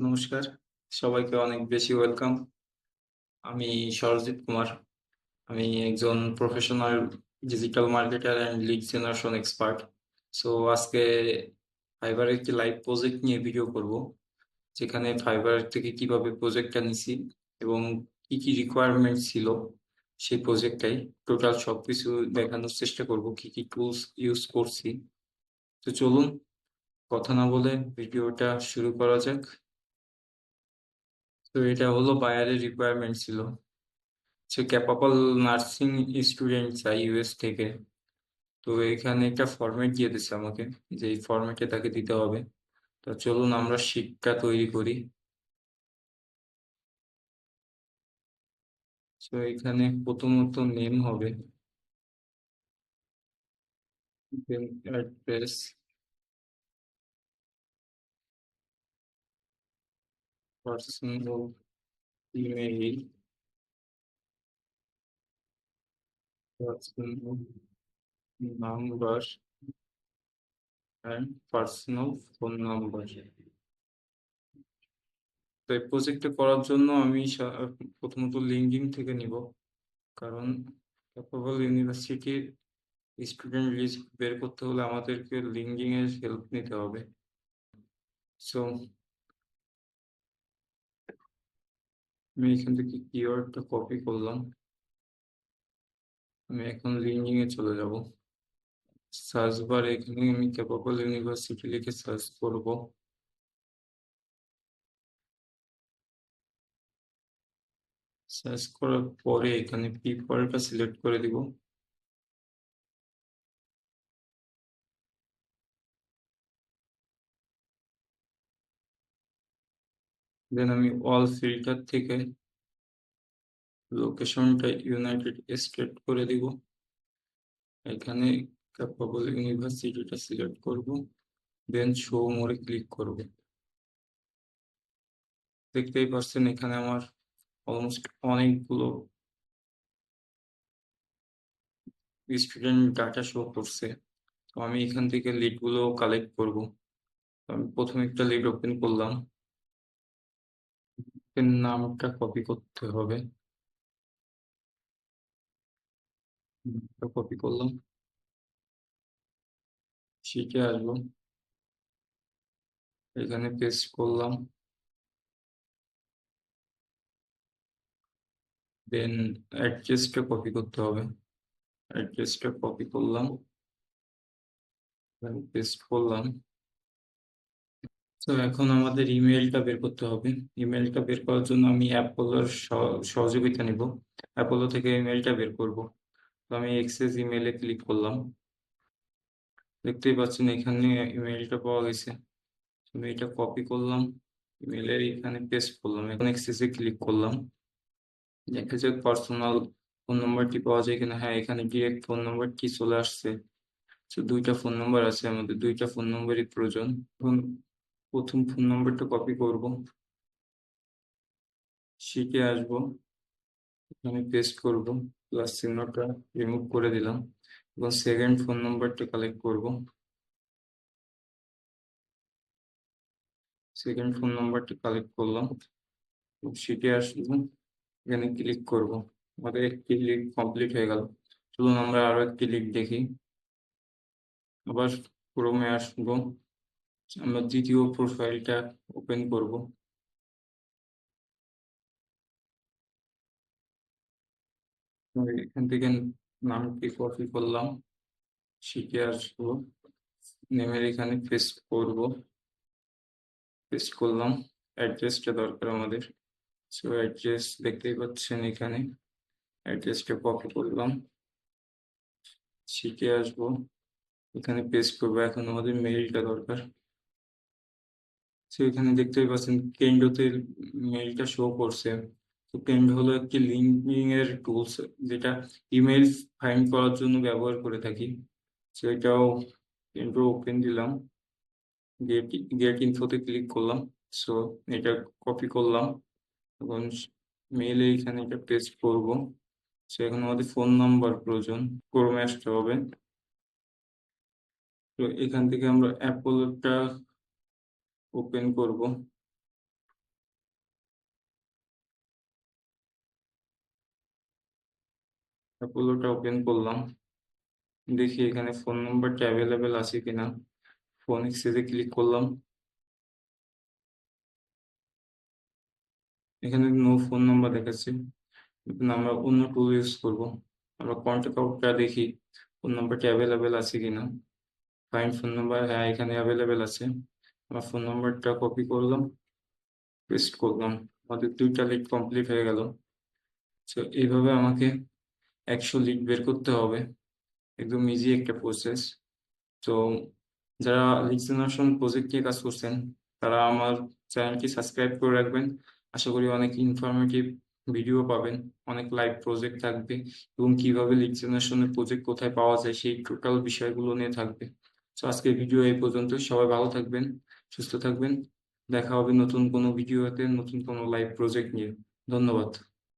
নমস্কার। সবাইকে অনেক বেশি ওয়েলকাম। আমি সরজিৎ কুমার। আমি একজন professional digital marketer and lead generation expert. So আজকে ফাইবারের একটি লাইভ প্রজেক্ট নিয়ে ভিডিও করব, যেখানে ফাইবার থেকে কিভাবে প্রজেক্টটা নিছি এবং কি কি রিকোয়ারমেন্ট ছিল সেই প্রজেক্টটাই টোটাল সবকিছু দেখানোর চেষ্টা করব, কি কি টুলস ইউজ করছি। তো চলুন কথা না বলে ভিডিওটা শুরু করা যাক। তো এটা হলো বায়ারের রিকোয়ারমেন্ট ছিল, সে ক্যাপাবল নার্সিং স্টুডেন্ট চাই ইউএস থেকে। তো এখানে একটা ফরম্যাট দিয়ে দিচ্ছে আমাকে, যে এই ফরম্যাটে তাকে দিতে হবে। তো চলুন আমরা শিটটা তৈরি করি। তো এখানে প্রথমত নেম হবে, then address, personal email, personal number and personal phone number. তো এই প্রজেক্টটা করার জন্য আমি প্রথমত লিঙ্কডইন থেকে নিব, কারণ ক্যাপাবল ইউনিভার্সিটির স্টুডেন্ট লিস্ট বের করতে হলে আমাদেরকে লিঙ্কিং এর হেল্প নিতে হবে। সো আমি এখান থেকে কিওয়ার্ডটা কপি করলাম। আমি এখন লিঙ্কিং এ চলে যাব। সার্চ বারে এখানে আমি ক্যাপাবল ইউনিভার্সিটি লিখে সার্চ করব। সার্চ করার পরে এখানে পিপলটা সিলেক্ট করে দিব। দেন আমি অল ফিল্টার থেকে লোকেশনটা ইউনাইটেড স্টেট করে দিব। এখানে ক্যাপাবল ইউনিভার্সিটিটা সিলেক্ট করব, দেন শো মোরে ক্লিক করব। দেখতেই পাচ্ছেন এখানে আমার অলমোস্ট অনেকগুলো স্টুডেন্ট ডাটা শো করছে। তো আমি এখান থেকে লিড গুলো কালেক্ট করব। তো আমি প্রথমে একটা লিড ওপেন করলাম, এর নামটা কপি করতে হবে। কপি করলাম, শিটে আসবো, এখানে পেস্ট করলাম, দেন অ্যাড্রেসটা কপি করতে হবে। অ্যাড্রেসটা কপি করলাম, পেস্ট করলাম। তো এখন আমাদের ইমেলটা বের করতে হবে। ইমেলটা বের করার জন্য আমি অ্যাপোলোর সহযোগিতা নিব। অ্যাপোলো থেকে ইমেলটা বের করব। তো আমি এক্সেস ইমেলে ক্লিক করলাম। দেখতেই পাচ্ছেন এখানে ইমেলটা পাওয়া গেছে। আমি এটা কপি করলাম, ইমেলের এখানে পেস্ট করলাম, এখন এক্সেসে ক্লিক করলাম। দেখা যাক পার্সোনাল ফোন নাম্বারটি পাওয়া যায় কিনা। হ্যাঁ, এখানে ডিরেক্ট ফোন নাম্বারটি চলে আসছে। তো দুইটা ফোন নাম্বার আছে, আমাদের দুইটা ফোন নাম্বারই প্রয়োজন। এখন প্রথম ফোন নাম্বারটা কপি করব, শিটে আসবো, এখানে পেস্ট করব, প্লাস চিহ্নটা রিমুভ করে দিলাম। এবং সেকেন্ড ফোন নাম্বারটা কালেক্ট করব। সেকেন্ড ফোন নাম্বারটা কালেক্ট করলাম, শিটে আসবো, এখানে ক্লিক করব। আমাদের একটি লিড কমপ্লিট হয়ে গেল। চলুন আমরা আরো একটি লিড দেখি। আবার ক্রোমে আসবো, আমরা দ্বিতীয় প্রোফাইলটা ওপেন করব। এখান থেকে নামটি কপি করলাম, শিখে আসবো, নেমের এখানে পেস্ট করব, পেস্ট করলাম। অ্যাড্রেসটা দরকার আমাদের, সো অ্যাড্রেস দেখতেই পাচ্ছেন এখানে। অ্যাড্রেসটা কপি করলাম, শিখে আসবো, এখানে পেস্ট করবো। এখন আমাদের মেইলটা দরকার। তো এখানে দেখতেই পাচ্ছেন কেন্ডোতে মেইলটা শো করছে। তো কেন্ডো হলো একটি লিঙ্কিং এর টুলস, যেটা ইমেল ফাইন্ড করার জন্য ব্যবহার করে থাকি। সেটাও কেন্ডো ওপেন দিলাম, গেট গেট ইনফোতে ক্লিক করলাম। সো এটা কপি করলাম, এবং মেইলে এখানে এটা পেস্ট করব। সো এখন আমাদের ফোন নাম্বার প্রয়োজন, ক্রোমে আসতে হবে। তো এখান থেকে আমরা অ্যাপোলোটা ওপেন করব। অ্যাপোলোটা ওপেন করলাম, দেখি এখানে ফোন নাম্বারটা অ্যাভেলেবেল আছে কিনা। ফোন এক্সচেঞ্জে ক্লিক করলাম, এখানে নো ফোন নাম্বার দেখাচ্ছে। আমরা অন্য টুল ইউজ করব। আমরা কন্ট্যাক্ট আউটটা দেখি ফোন নাম্বারটি অ্যাভেলেবেল আছে কিনা। ফাইন্ড ফোন নাম্বার, হ্যাঁ এখানে অ্যাভেলেবেল আছে। আমার ফোন নাম্বারটা কপি করলাম, পেস্ট করলাম, আমাদের 2টা লিড কমপ্লিট হয়ে গেল। তো এইভাবে আমাকে 100 লিড বের করতে হবে, একদম ইজি একটা প্রসেস। তো যারা লিড জেনারেশন প্রজেক্ট নিয়ে কাজ করছেন তারা আমার চ্যানেলটি সাবস্ক্রাইব করে রাখবেন। আশা করি অনেক ইনফরমেটিভ ভিডিও পাবেন, অনেক লাইভ প্রজেক্ট থাকবে এবং কিভাবে লিড জেনারেশনের প্রজেক্ট কোথায় পাওয়া যায় সেই টোটাল বিষয়গুলো নিয়ে থাকবে। তো আজকের ভিডিও এই পর্যন্ত, সবাই ভালো থাকবেন, সুস্থ থাকবেন। দেখা হবে নতুন কোনো ভিডিওতে, নতুন কোনো লাইভ প্রজেক্ট নিয়ে। ধন্যবাদ।